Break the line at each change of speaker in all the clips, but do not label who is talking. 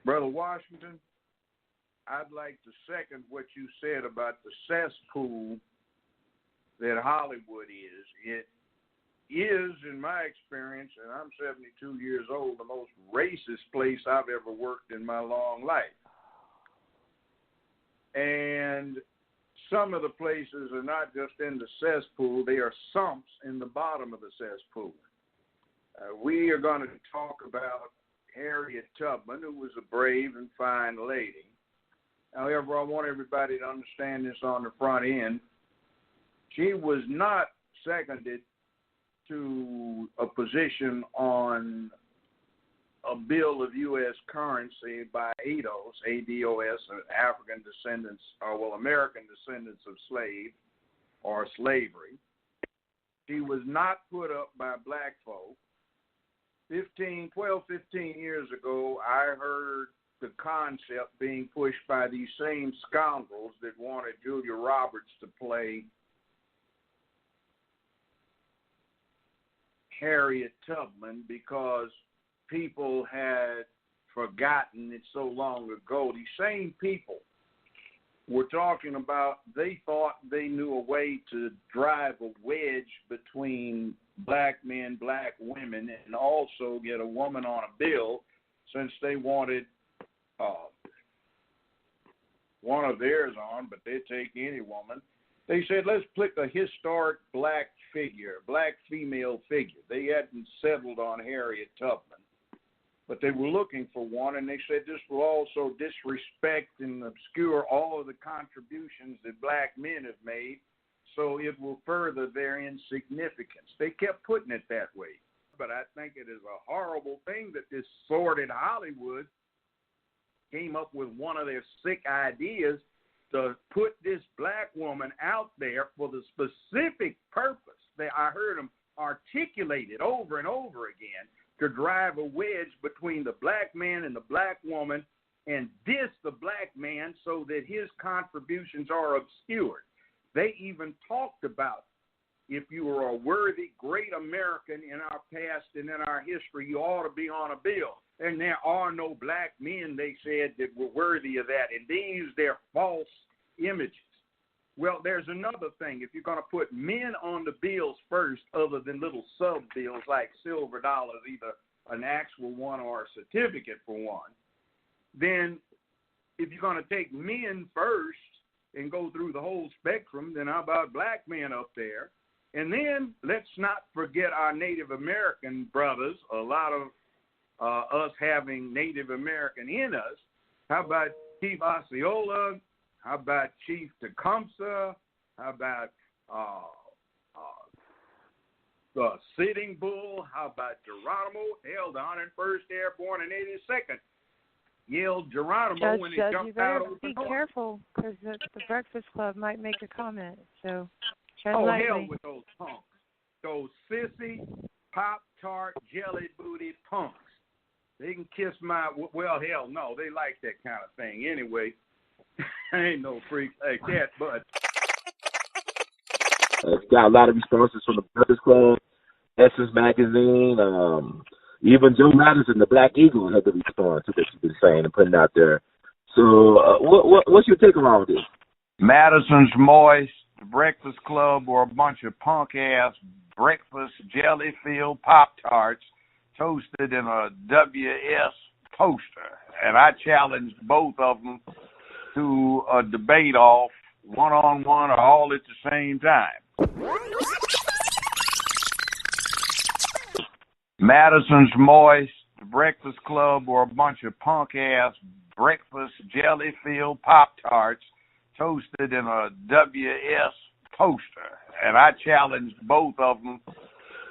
Brother Washington, I'd like to second what you said about the cesspool that Hollywood is. It is, in my experience, and I'm 72 years old, the most racist place I've ever worked in my long life. And some of the places are not just in the cesspool, they are sumps in the bottom of the cesspool. We are going to talk about Harriet Tubman, who was a brave and fine lady. However, I want everybody to understand this on the front end. She was not seconded to a position on a bill of U.S. currency by ADOS, A-D-O-S, African descendants, American descendants of slave or slavery. She was not put up by black folk. 15 years ago, I heard the concept being pushed by these same scoundrels that wanted Julia Roberts to play Harriet Tubman because people had forgotten it so long ago. These same people were talking about, they thought they knew a way to drive a wedge between black men, black women, and also get a woman on a bill, since they wanted one of theirs on, but they'd take any woman. They said, let's pick a historic black figure, black female figure. They hadn't settled on Harriet Tubman, but they were looking for one, and they said this will also disrespect and obscure all of the contributions that black men have made, so it will further their insignificance. They kept putting it that way. But I think it is a horrible thing that this sordid Hollywood came up with one of their sick ideas to put this black woman out there for the specific purpose that I heard them articulate it over and over again, to drive a wedge between the black man and the black woman and diss the black man so that his contributions are obscured. They even talked about, if you were a worthy, great American in our past and in our history, you ought to be on a bill. And there are no black men, they said, that were worthy of that. And they used their false images. Well, there's another thing. If you're going to put men on the bills first, other than little sub-bills like silver dollars, either an actual one or a certificate for one, then if you're going to take men first and go through the whole spectrum, then how about black men up there? And then let's not forget our Native American brothers, a lot of us having Native American in us. How about Chief Osceola? How about Chief Tecumseh? How about the Sitting Bull? How about Geronimo? Hell, the 101st Airborne and 82nd yelled Geronimo when he jumped out of the door.
Be careful, because the Breakfast Club might make a comment. So,
hell with those punks. Those sissy, Pop-Tart, jelly-booty punks. They can kiss my, well, hell no, they like that kind of thing anyway. I ain't no freak like that, but.
It's got a lot of responses from the Breakfast Club, Essence Magazine, even Joe Madison, the Black Eagle, had to respond to what you've been saying and putting out there. So what's your take on all this?
Madison's Moist, the Breakfast Club were a bunch of punk-ass breakfast jelly-filled Pop-Tarts toasted in a WS poster. And I challenged both of them to a debate off one-on-one or all at the same time. Madison's Moist, the Breakfast Club were a bunch of punk-ass breakfast jelly-filled Pop-Tarts toasted in a WS poster. And I challenged both of them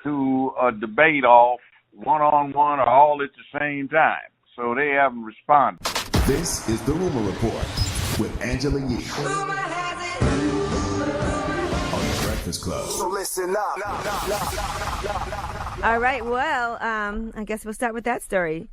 to a debate off one-on-one or all at the same time. So they haven't responded.
This is the Rumor Report with Angela Yee on the Breakfast Club.
So listen up.
All right, well, I guess we'll start with that story.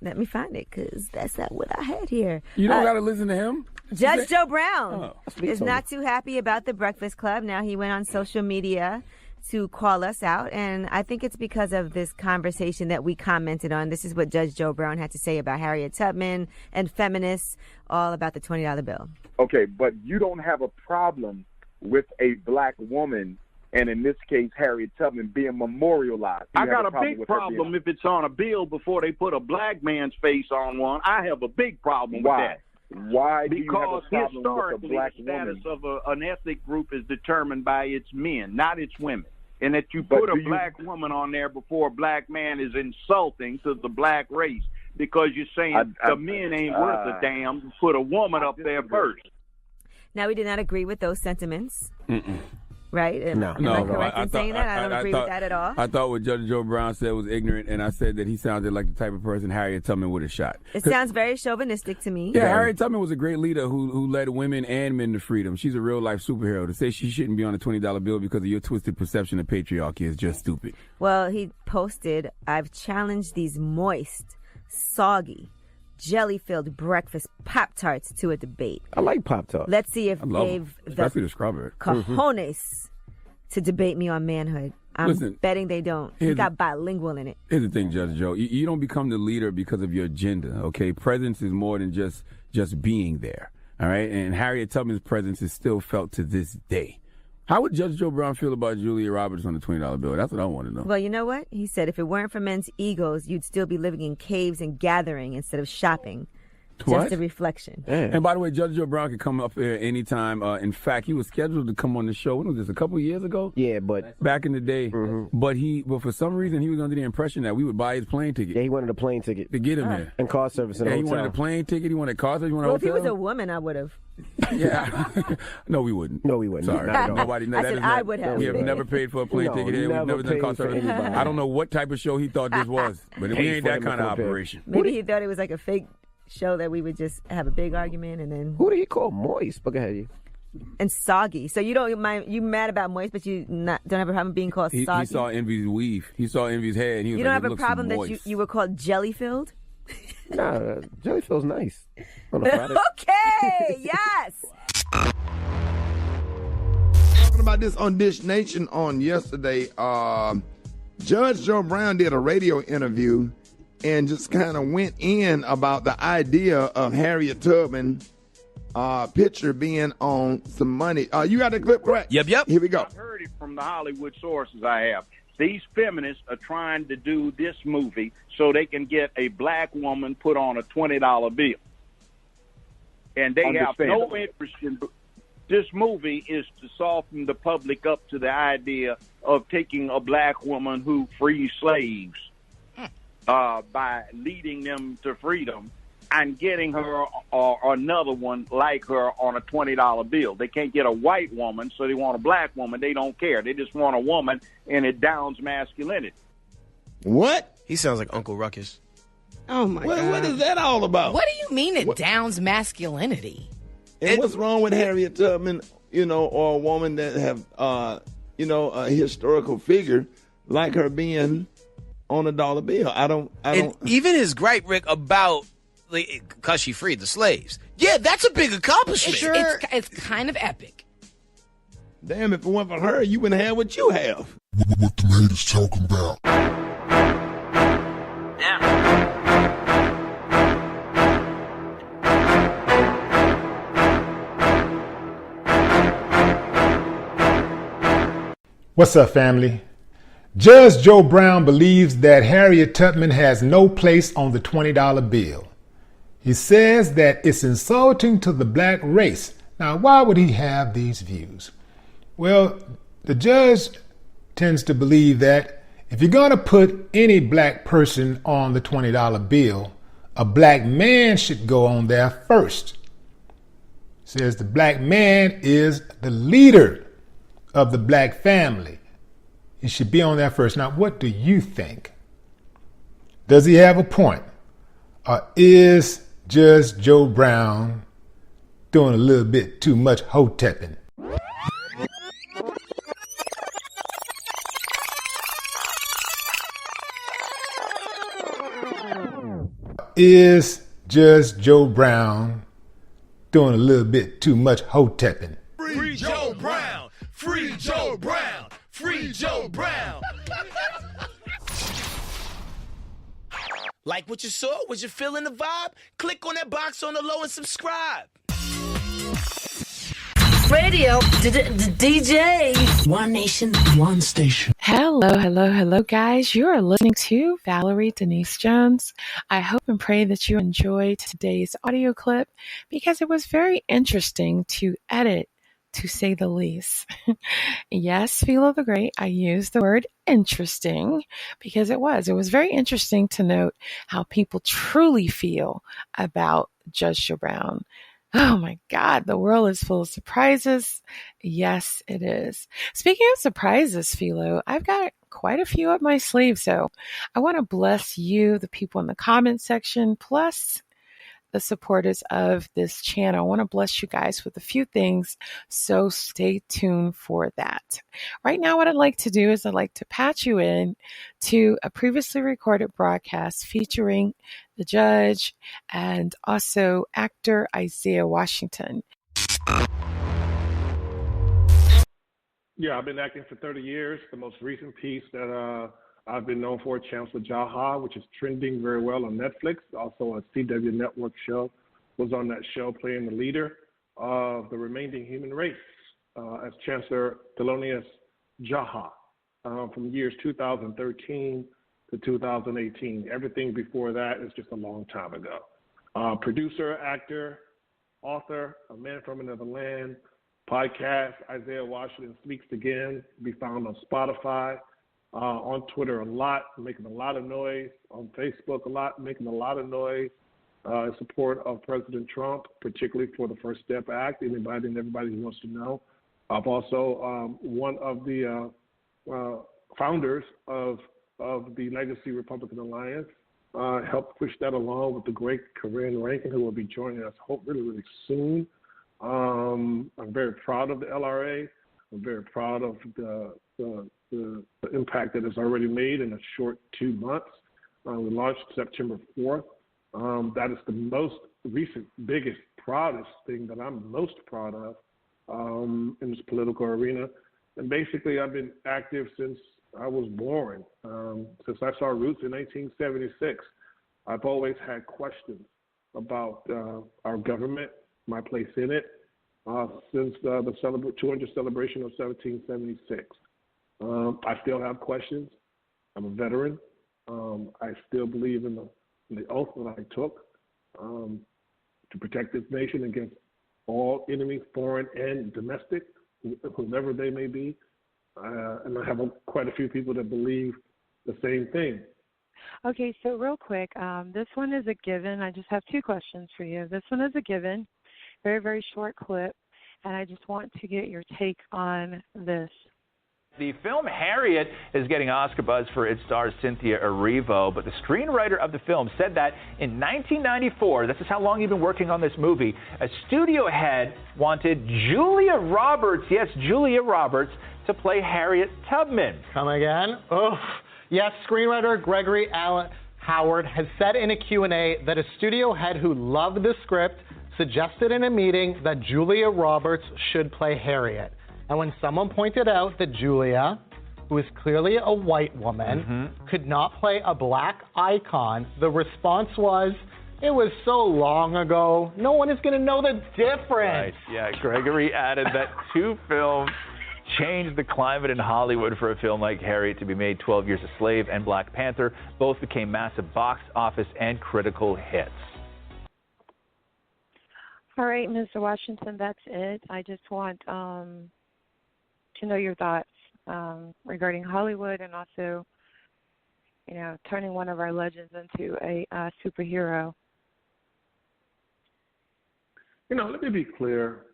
Let me find it, because that's not what I had here.
You don't got to listen to him?
Judge Joe Brown is not too happy about the Breakfast Club. Now he went on social media to call us out, and I think it's because of this conversation that we commented on. This is what Judge Joe Brown had to say about Harriet Tubman and feminists, all about the $20 bill.
Okay, but you don't have a problem with a black woman, and in this case, Harriet Tubman, being memorialized.
I got a big problem if it's on a bill before they put a black man's face on one. I have a big problem with that.
Why do you have a
Because
problem with a
historically,
black
the status
woman?
of an ethnic group is determined by its men, not its women. And that you put a black woman on there before a black man is insulting to the black race, because you're saying the men ain't worth a damn. Put a woman up there first.
Now, we did not agree with those sentiments. Right? Am I correct in saying that? I don't agree with that at all.
I thought what Judge Joe Brown said was ignorant, and I said that he sounded like the type of person Harriet Tubman would have shot.
It sounds very chauvinistic to me.
Yeah, Harriet Tubman was a great leader who led women and men to freedom. She's a real-life superhero. To say she shouldn't be on a $20 bill because of your twisted perception of patriarchy is just stupid.
Well, he posted, "I've challenged these moist, soggy, jelly-filled breakfast Pop-Tarts to a debate."
I like Pop-Tarts.
Let's see if they've
especially the strawberry
cojones to debate me on manhood. I'm betting they don't. You got bilingual in it.
Here's the thing, Judge Joe. You don't become the leader because of your agenda, okay? Presence is more than just being there, all right? And Harriet Tubman's presence is still felt to this day. How would Judge Joe Brown feel about Julia Roberts on the $20 bill? That's what I want to know.
Well, you know what? He said if it weren't for men's egos, you'd still be living in caves and gathering instead of shopping.
What?
Just a reflection.
Yeah. And by the way, Judge Joe Brown can come up here anytime. In fact, he was scheduled to come on the show. When was this? A couple of years ago?
Yeah, but
back in the day. But for some reason, he was under the impression that we would buy his plane ticket.
Yeah, he wanted a plane ticket
to get him there,
and car service in a hotel.
He wanted a plane ticket. He wanted car service. He wanted a hotel.
If he was a woman, I would have.
Yeah. No, we wouldn't.
No, we wouldn't.
Sorry. Nobody.
I said I would have.
We have never paid for a plane ticket. We've never done car service. I don't know what type of show he thought this was, but we ain't that kind of operation.
Maybe he thought it was like a fake show that we would just have a big argument and then.
Who did he call moist? But go ahead,
and soggy. So you don't mind? You mad about moist, but you don't have a problem being called soggy.
He saw Envy's weave. He saw Envy's hair, and he was
you don't have a problem that you were called jelly filled.
Nah, jelly feels nice.
Okay, yes.
Talking about this on Dish Nation on yesterday, Judge Joe Brown did a radio interview and just kind of went in about the idea of Harriet Tubman picture being on some money. You got the clip correct?
Yep.
Here we go.
I've heard it from the Hollywood sources I have. These feminists are trying to do this movie so they can get a black woman put on a $20 bill. And they have no interest in this movie is to soften the public up to the idea of taking a black woman who frees slaves by leading them to freedom and getting her or another one like her on a $20 bill. They can't get a white woman, so they want a black woman. They don't care. They just want a woman, and it downs masculinity.
What?
He sounds like Uncle Ruckus.
Oh, my God.
What is that all about?
What do you mean it downs masculinity?
And what's wrong with Harriet Tubman, or a woman that have, a historical figure like her being on a dollar bill? I don't.
Even his gripe, Rick, about because she freed the slaves. Yeah, that's a big accomplishment.
It's kind of epic.
Damn, if it weren't for her, you wouldn't have what you have.
What the haters talking about?
What's up, family? Judge Joe Brown believes that Harriet Tubman has no place on the $20 bill. He says that it's insulting to the black race. Now, why would he have these views? Well, the judge tends to believe that if you're going to put any black person on the $20 bill, a black man should go on there first. Says the black man is the leader of the black family. He should be on there first. Now, what do you think? Does he have a point? Or is Judge Joe Brown doing a little bit too much hotepping? Is Judge Joe Brown doing a little bit too much hotepping?
Free Joe Brown! Free Joe Brown! Free
Judge Joe Brown. Like what you saw? Was you feeling the vibe? Click on that box on the low and subscribe.
Radio DJ. One nation, one station.
Hello, guys. You are listening to Valerie Denise Jones. I hope and pray that you enjoyed today's audio clip because it was very interesting to edit, to say the least. Yes, Philo the Great, I used the word interesting because it was very interesting to note how people truly feel about Judge Joe Brown. Oh my God, the world is full of surprises. Yes, it is. Speaking of surprises, Philo, I've got quite a few up my sleeve, so I want to bless you, the people in the comment section, plus the supporters of this channel. I want to bless you guys with a few things, so stay tuned for that. Right now, what I'd like to do is I'd like to patch you in to a previously recorded broadcast featuring the judge and also actor Isaiah Washington.
Yeah, I've been acting for 30 years. The most recent piece that I've been known for, Chancellor Jaha, which is trending very well on Netflix. Also a CW network show, was on that show playing the leader of the remaining human race as Chancellor Thelonious Jaha from years 2013 to 2018. Everything before that is just a long time ago. Producer, actor, author, a man from another land, podcast, Isaiah Washington Speaks Again, be found on Spotify. On Twitter a lot, making a lot of noise. On Facebook a lot, making a lot of noise in support of President Trump, particularly for the First Step Act. Anybody and everybody who wants to know. I'm also one of the founders of the Legacy Republican Alliance. Helped push that along with the great Corinne Rankin, who will be joining us really, really soon. I'm very proud of the LRA. I'm very proud of the impact that it's already made in a short 2 months. We launched September 4th. That is the most recent, biggest, proudest thing that I'm most proud of in this political arena. And basically, I've been active since I was born. Since I saw roots in 1976, I've always had questions about our government, my place in it, since the 200 celebration of 1776. I still have questions. I'm a veteran. I still believe in the oath that I took to protect this nation against all enemies, foreign and domestic, whomever they may be. And I have quite a few people that believe the same thing.
Okay, so real quick, this one is a given. I just have two questions for you. This one is a given, very, very short clip, and I just want to get your take on this.
The film Harriet is getting Oscar buzz for its star Cynthia Erivo, but the screenwriter of the film said that in 1994, this is how long you've been working on this movie, a studio head wanted Julia Roberts, yes, Julia Roberts, to play Harriet Tubman.
Come again? Oh, yes, screenwriter Gregory Allen Howard has said in a Q&A that a studio head who loved the script suggested in a meeting that Julia Roberts should play Harriet. And when someone pointed out that Julia, who is clearly a white woman, could not play a black icon, the response was, it was so long ago, no one is going to know the difference.
Right, yeah, Gregory added that two films changed the climate in Hollywood for a film like Harriet to be made. 12 Years a Slave and Black Panther both became massive box office and critical hits.
All right, Mr. Washington, that's it. I just want to know your thoughts regarding Hollywood and also, you know, turning one of our legends into a superhero.
You know, let me be clear.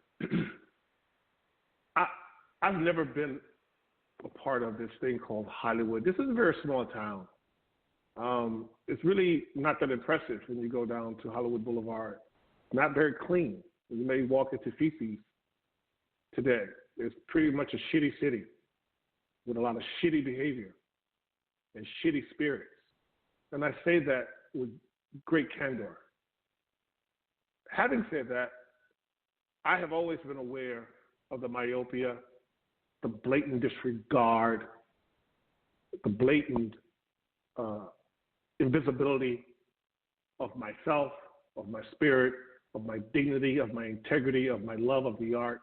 I've never been a part of this thing called Hollywood. This is a very small town. It's really not that impressive when you go down to Hollywood Boulevard. Not very clean. You may walk into feces today. It's pretty much a shitty city with a lot of shitty behavior and shitty spirits. And I say that with great candor. Having said that, I have always been aware of the myopia, the blatant disregard the blatant invisibility of myself, of my spirit, of my dignity, of my integrity, of my love of the art,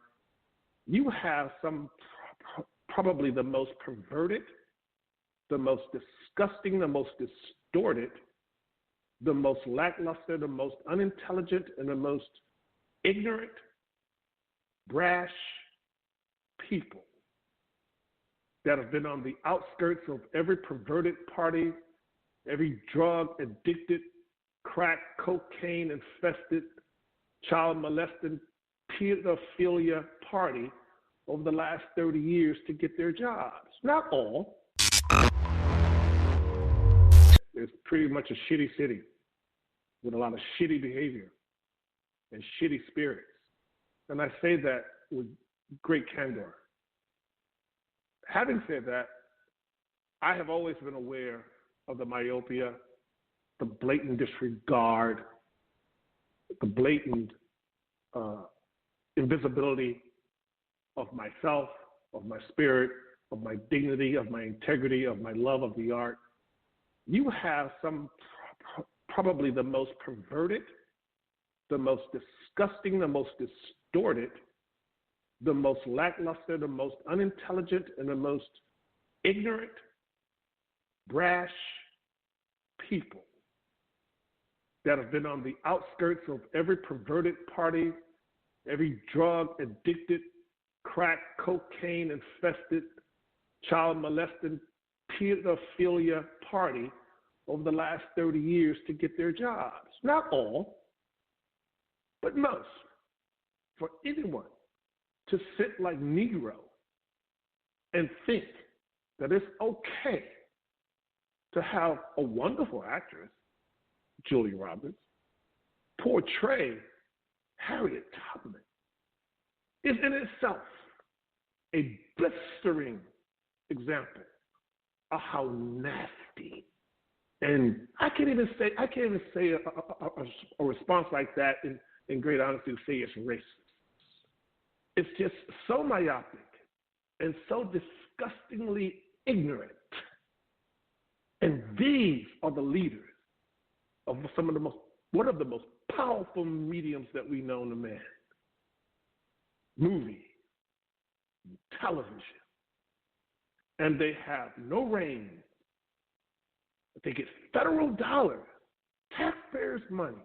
you have probably the most perverted, the most disgusting, the most distorted, the most lackluster, the most unintelligent, and the most ignorant, brash people that have been on the outskirts of every perverted party, every drug-addicted, crack, cocaine-infested, child-molesting, pedophilia party over the last 30 years to get their jobs. Not all. It's pretty much a shitty city with a lot of shitty behavior and shitty spirits. And I say that with great candor. Having said that, I have always been aware of the myopia, the blatant disregard, the blatant invisibility of myself, of my spirit, of my dignity, of my integrity, of my love of the art. You have probably the most perverted, the most disgusting, the most distorted, the most lackluster, the most unintelligent, and the most ignorant, brash people that have been on the outskirts of every perverted party, every drug-addicted, crack, cocaine-infested, child-molesting, pedophilia party over the last 30 years to get their jobs. Not all, but most. For anyone to sit like Negro and think that it's okay to have a wonderful actress, Julia Roberts, portray Harriet Tubman is in itself a blistering example of how nasty. And I can't even say a response like that in great honesty to say it's racist. It's just so myopic and so disgustingly ignorant. And these are the leaders of one of the most powerful mediums that we know in man. Movie, television. And they have no reign. They get federal dollars, taxpayers' money,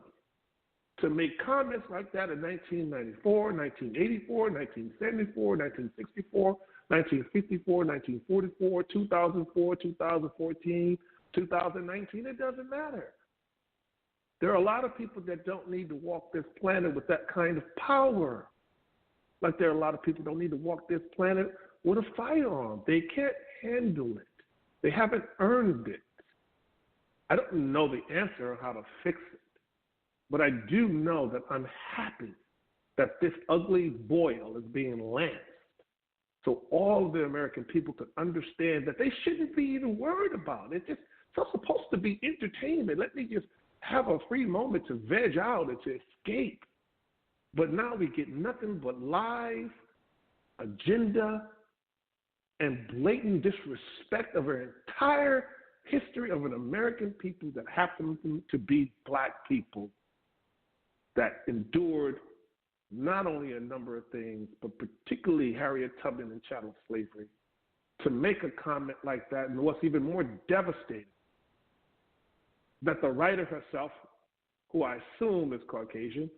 to make comments like that in 1994, 1984, 1974, 1964, 1954, 1944, 2004, 2014, 2019. It doesn't matter. There are a lot of people that don't need to walk this planet with that kind of power. Like there are a lot of people who don't need to walk this planet with a firearm. They can't handle it. They haven't earned it. I don't know the answer on how to fix it, but I do know that I'm happy that this ugly boil is being lanced so all of the American people could understand that they shouldn't be even worried about it. It's just supposed to be entertainment. Let me just have a free moment to veg out and to escape. But now we get nothing but lies, agenda, and blatant disrespect of our entire history of an American people that happen to be black people that endured not only a number of things, but particularly Harriet Tubman and chattel slavery. To make a comment like that, and what's even more devastating, that the writer herself, who I assume is Caucasian,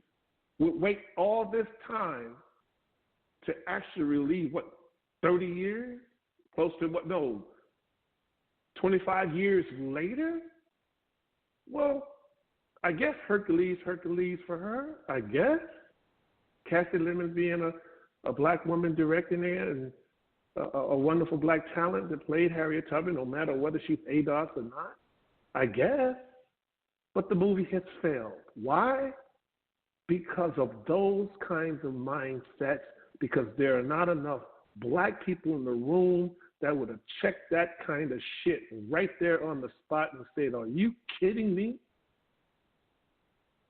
would wait all this time to actually relieve, 30 years? Close to 25 years later? Well, I guess Hercules for her, I guess. Kathy Lemon being a black woman directing it, and a wonderful black talent that played Harriet Tubman, no matter whether she's ADOS or not, I guess. But the movie has failed. Why? Because of those kinds of mindsets, because there are not enough black people in the room that would have checked that kind of shit right there on the spot and said, are you kidding me?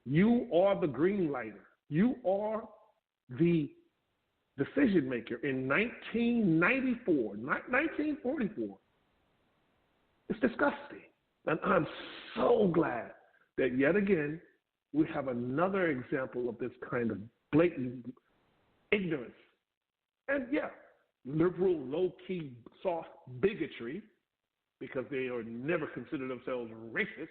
You are the green lighter. You are the decision maker. In 1994, not 1944, It's disgusting. And I'm so glad that yet again we have another example of this kind of blatant ignorance. And yeah, liberal, low-key, soft bigotry, because they are never consider themselves racist,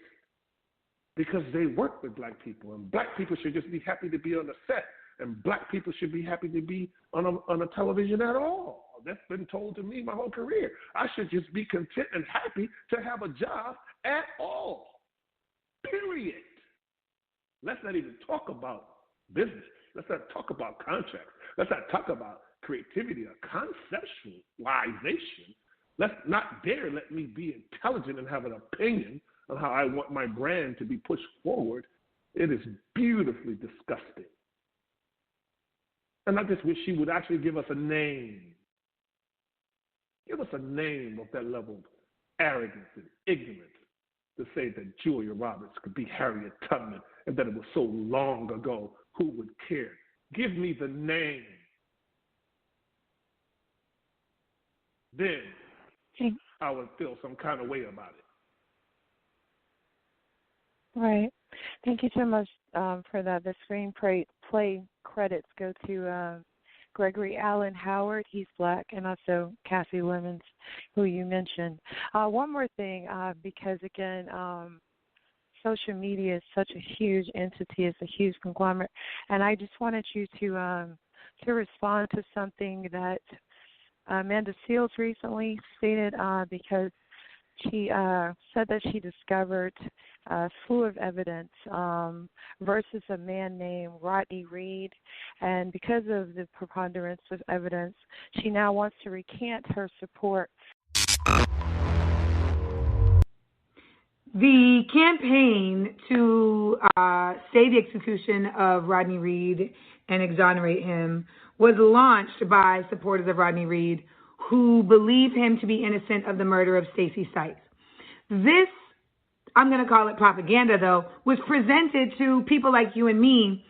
because they work with black people, and black people should just be happy to be on the set, and black people should be happy to be on a television at all. That's been told to me my whole career. I should just be content and happy to have a job at all, period. Let's not even talk about business. Let's not talk about contracts. Let's not talk about creativity or conceptualization. Let's not dare let me be intelligent and have an opinion on how I want my brand to be pushed forward. It is beautifully disgusting. And I just wish she would actually give us a name. Give us a name of that level of arrogance and ignorance to say that Julia Roberts could be Harriet Tubman and that it was so long ago. Who would care? Give me the name. Then I would feel some kind of way about it.
Right. Thank you so much for that. The screenplay credits go to Gregory Allen Howard, he's black, and also Kathy Lemons, who you mentioned. One more thing, because again, social media is such a huge entity, it's a huge conglomerate, and I just wanted you to respond to something that Amanda Seals recently stated, because she said that she discovered a slew of evidence versus a man named Rodney Reed, and because of the preponderance of evidence, she now wants to recant her support.
The campaign to stay the execution of Rodney Reed and exonerate him was launched by supporters of Rodney Reed who believe him to be innocent of the murder of Stacey Stites. This, I'm going to call it propaganda, though, was presented to people like you and me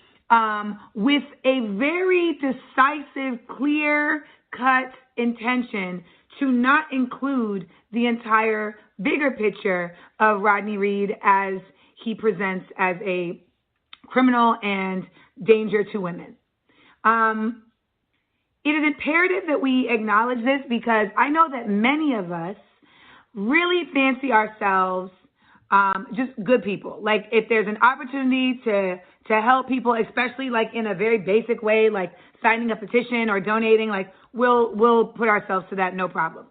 with a very decisive, clear-cut intention to not include the entire bigger picture of Rodney Reed as he presents as a criminal and danger to women. It is imperative that we acknowledge this because I know that many of us really fancy ourselves just good people. Like if there's an opportunity to help people, especially like in a very basic way, like signing a petition or donating, like we'll put ourselves to that, no problem.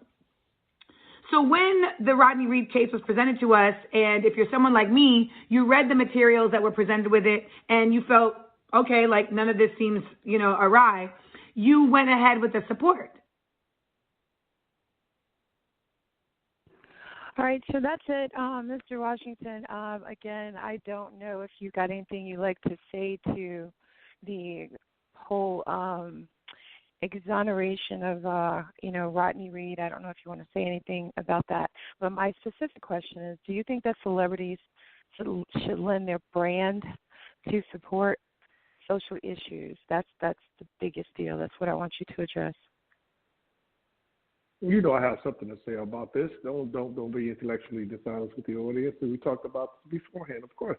So when the Rodney Reed case was presented to us, and if you're someone like me, you read the materials that were presented with it and you felt, okay, like none of this seems, awry, you went ahead with the support.
All right, so that's it, Mr. Washington. Again, I don't know if you got anything you'd like to say to the whole exoneration of, Rodney Reed. I don't know if you want to say anything about that. But my specific question is, do you think that celebrities should lend their brand to support social issues? That's the biggest deal. That's what I want you to address.
You know I have something to say about this. Don't be intellectually dishonest with the audience. We talked about this beforehand. Of course,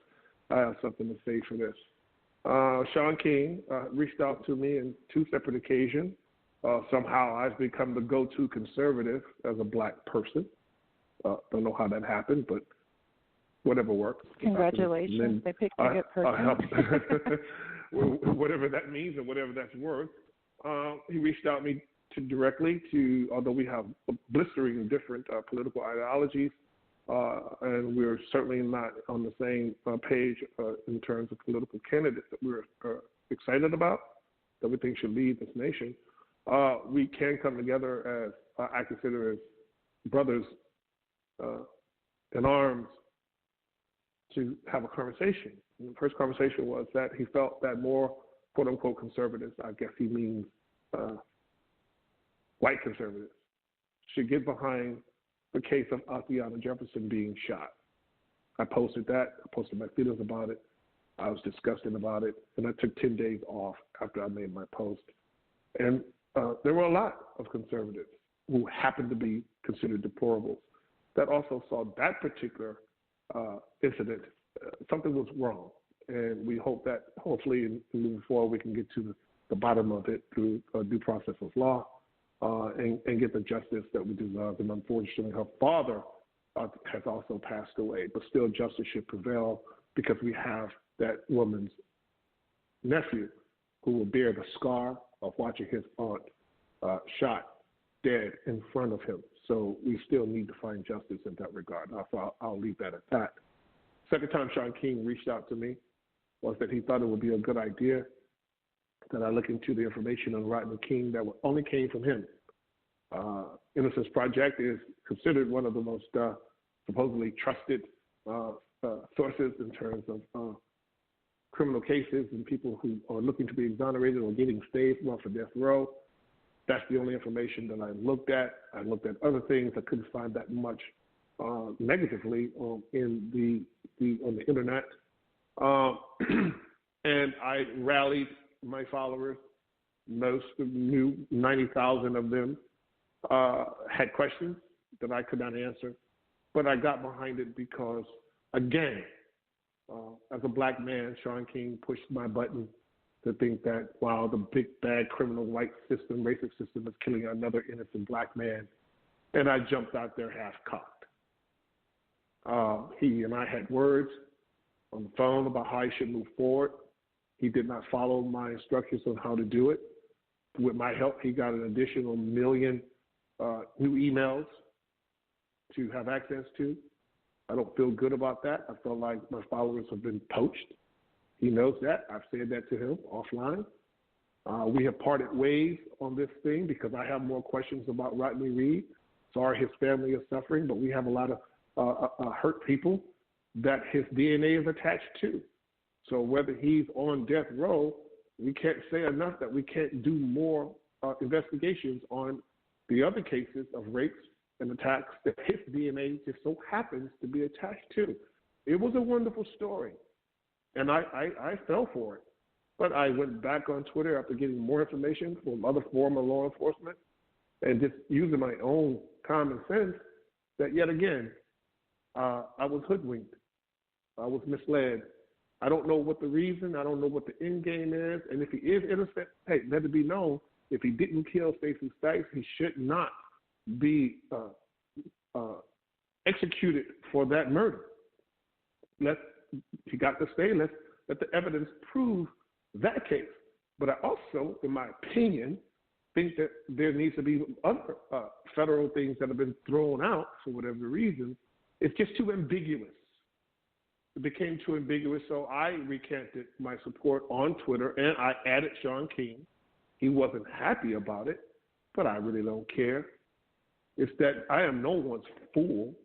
I have something to say for this. Sean King reached out to me on 2 separate occasions. Somehow I've become the go-to conservative as a black person. Don't know how that happened, but whatever works.
Congratulations. They picked a good person.
Whatever that means or whatever that's worth. He reached out to me directly, although we have blistering different political ideologies, and we're certainly not on the same page in terms of political candidates that we're excited about, that we think should lead this nation. We can come together as I consider as brothers in arms to have a conversation. And the first conversation was that he felt that more quote-unquote conservatives, I guess he means white conservatives, should get behind the case of Athena Jefferson being shot. I posted that. I posted my feelings about it. I was disgusted about it, and I took 10 days off after I made my post. And there were a lot of conservatives who happened to be considered deplorables that also saw that particular incident, something was wrong. And we hope that hopefully moving forward we can get to the bottom of it through due process of law and get the justice that we deserve. And unfortunately, her father has also passed away, but still justice should prevail because we have that woman's nephew who will bear the scar of watching his aunt shot dead in front of him. So we still need to find justice in that regard. I'll leave that at that. Second time Sean King reached out to me was that he thought it would be a good idea that I look into the information on Rodney King that only came from him. Innocence Project is considered one of the most supposedly trusted sources in terms of criminal cases and people who are looking to be exonerated or getting stayed off of death row. That's the only information that I looked at. I looked at other things. I couldn't find that much negatively on the internet. And I rallied my followers. Most knew 90,000 of them had questions that I could not answer. But I got behind it because, again, as a black man, Sean King pushed my button to think that, wow, the big, bad criminal white system, racist system is killing another innocent black man. And I jumped out there half-cocked. He and I had words on the phone about how I should move forward. He did not follow my instructions on how to do it. With my help, he got an additional 1 million new emails to have access to. I don't feel good about that. I feel like my followers have been poached. He knows that. I've said that to him offline. We have parted ways on this thing because I have more questions about Rodney Reed. Sorry his family is suffering, but we have a lot of hurt people that his DNA is attached to. So whether he's on death row, we can't say enough that we can't do more investigations on the other cases of rapes and attacks that his DNA just so happens to be attached to. It was a wonderful story, and I fell for it. But I went back on Twitter after getting more information from other former law enforcement and just using my own common sense that, yet again, I was hoodwinked. I was misled. I don't know what the reason. I don't know what the end game is. And if he is innocent, hey, let it be known, if he didn't kill Stacey Stites, he should not be executed for that murder. He got to stay. Let the evidence prove that case. But I also, in my opinion, think that there needs to be other federal things that have been thrown out for whatever reason. It's just too ambiguous. It became too ambiguous, so I recanted my support on Twitter, and I added Sean King. He wasn't happy about it, but I really don't care. It's that I am no one's fool.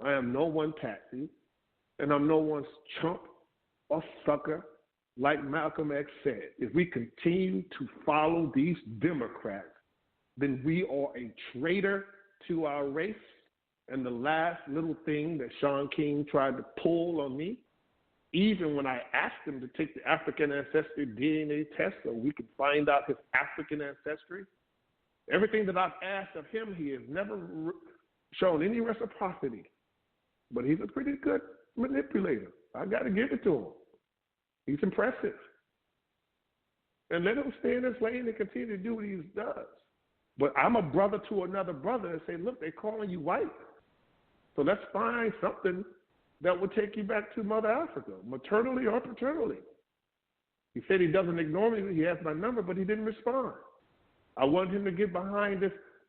I am no one patsy, and I'm no one's chump or sucker. Like Malcolm X said, if we continue to follow these Democrats, then we are a traitor to our race. And the last little thing that Sean King tried to pull on me, even when I asked him to take the African ancestry DNA test so we could find out his African ancestry, everything that I've asked of him, he has never shown any reciprocity. But he's a pretty good manipulator. I got to give it to him. He's impressive. And let him stay in his lane and continue to do what he does. But I'm a brother to another brother and say, look, they're calling you white. So let's find something that will take you back to Mother Africa, maternally or paternally. He said he doesn't ignore me. He has my number, but he didn't respond. I want him to get behind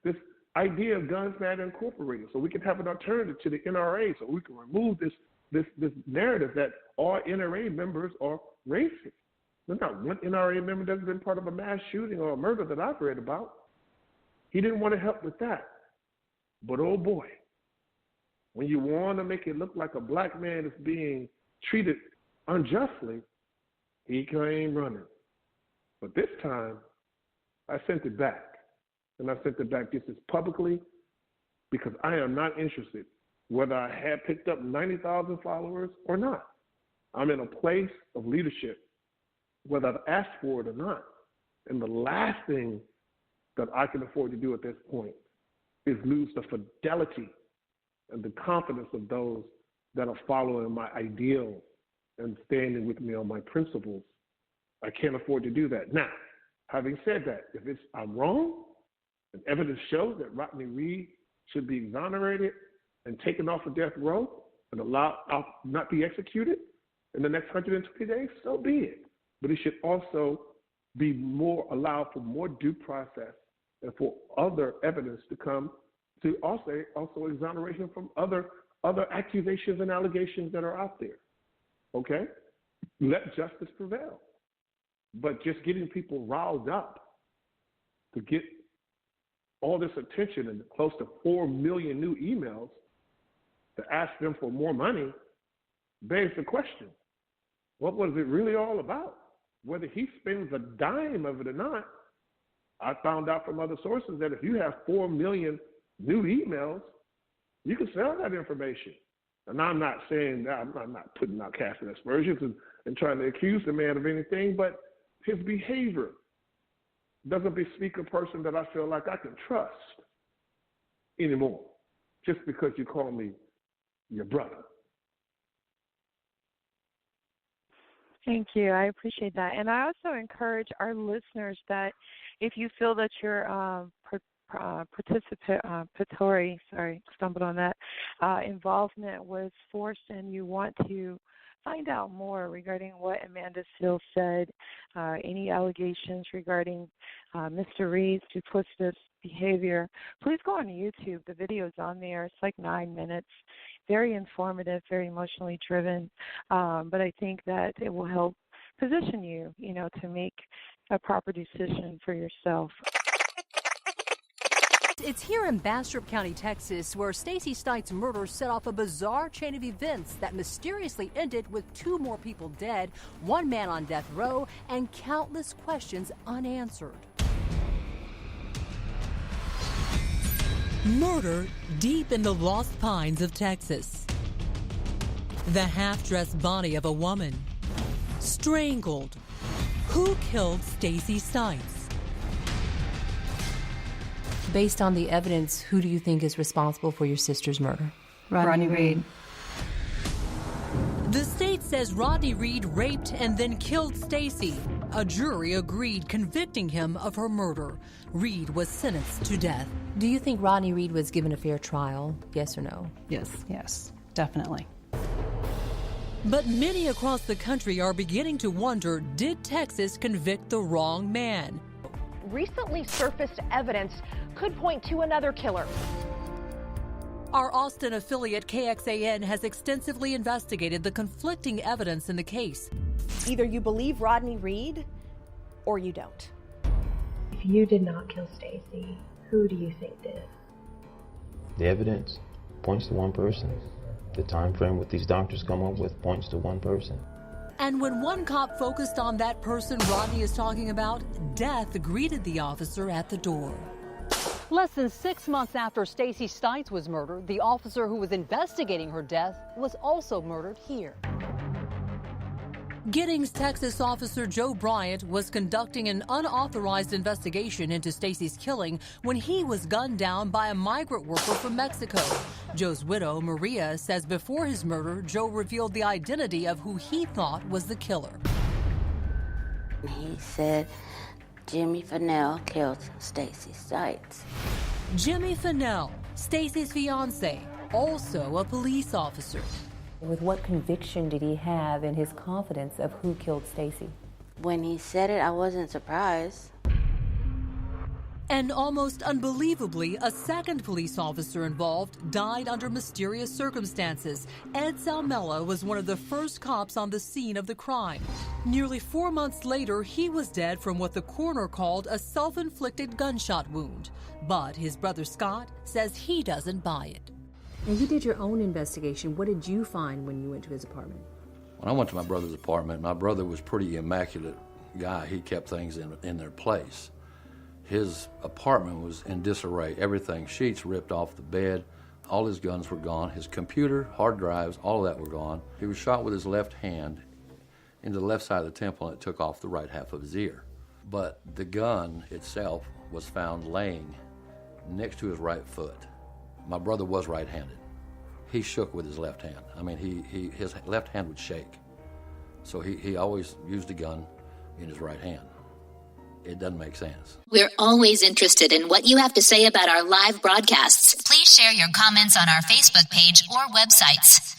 this idea of Guns Matter Incorporated so we can have an alternative to the NRA, so we can remove this narrative that all NRA members are racist. There's not one NRA member that's been part of a mass shooting or a murder that I've read about. He didn't want to help with that. But oh boy, when you want to make it look like a black man is being treated unjustly, he came running. But this time, I sent it back. And I sent it back just as publicly because I am not interested whether I had picked up 90,000 followers or not. I'm in a place of leadership, whether I've asked for it or not. And the last thing that I can afford to do at this point is lose the fidelity and the confidence of those that are following my ideals and standing with me on my principles. I can't afford to do that. Now, having said that, if I'm wrong, and evidence shows that Rodney Reed should be exonerated and taken off of death row and allowed not be executed in the next 120 days, so be it. But it should also be allowed for more due process and for other evidence to come to also exoneration from other accusations and allegations that are out there. Okay? Let justice prevail. But just getting people riled up to get all this attention and close to 4 million new emails to ask them for more money begs the question, what was it really all about? Whether he spends a dime of it or not, I found out from other sources that if you have 4 million new emails, you can sell that information. And I'm not saying that, I'm not putting out casting aspersions and trying to accuse the man of anything, but his behavior doesn't bespeak a person that I feel like I can trust anymore, just because you call me your brother.
Thank you. I appreciate that. And I also encourage our listeners that if you feel that your participatory, stumbled on that, involvement was forced and you want to find out more regarding what Amanda Seales said, any allegations regarding Mr. Reed's duplicitous behavior, please go on YouTube. The video's on there. It's like 9 minutes. Very informative, very emotionally driven. But I think that it will help position you, to make a proper decision for yourself.
It's here in Bastrop County, Texas, where Stacey Stites' murder set off a bizarre chain of events that mysteriously ended with 2 more people dead, 1 man on death row, and countless questions unanswered.
Murder deep in the Lost Pines of Texas. The half-dressed body of a woman. Strangled. Who killed Stacey Stites?
Based on the evidence, who do you think is responsible for your sister's murder?
Rodney Reed. The state says Rodney Reed raped and then killed Stacey. A jury agreed, convicting him of her murder. Reed was sentenced to death.
Do you think Rodney Reed was given a fair trial? Yes or no?
Yes, definitely.
But many across the country are beginning to wonder, did Texas convict the wrong man?
Recently surfaced evidence could point to another killer.
Our Austin affiliate KXAN has extensively investigated the conflicting evidence in the case.
Either you believe Rodney Reed or you don't.
If you did not kill Stacey, who do you think did?
The evidence points to one person. The time frame what these doctors come up with points to one person.
And when one cop focused on that person Rodney is talking about, death greeted the officer at the door.
Less than 6 months after Stacey Stites was murdered, the officer who was investigating her death was also murdered here.
Giddings, Texas officer Joe Bryant was conducting an unauthorized investigation into Stacey's killing when he was gunned down by a migrant worker from Mexico. Joe's widow, Maria, says before his murder, Joe revealed the identity of who he thought was the killer.
He said Jimmy Fennell killed Stacey Stites.
Jimmy Fennell, Stacey's fiance, also a police officer.
With what conviction did he have in his confidence of who killed Stacey?
When he said it, I wasn't surprised.
And almost unbelievably, a second police officer involved died under mysterious circumstances. Ed Salmella was one of the first cops on the scene of the crime. Nearly 4 months later, he was dead from what the coroner called a self-inflicted gunshot wound. But his brother Scott says he doesn't buy it.
And you did your own investigation. What did you find when you went to his apartment?
When I went to my brother's apartment, my brother was a pretty immaculate guy. He kept things in their place. His apartment was in disarray. Everything, sheets ripped off the bed. All his guns were gone. His computer, hard drives, all of that were gone. He was shot with his left hand into the left side of the temple, and it took off the right half of his ear. But the gun itself was found laying next to his right foot. My brother was right-handed. he shook with his left hand. I mean, his left hand would shake. So he always used a gun in his right hand. It doesn't make sense.
We're always interested in what you have to say about our live broadcasts. Please share your comments on our Facebook page or websites.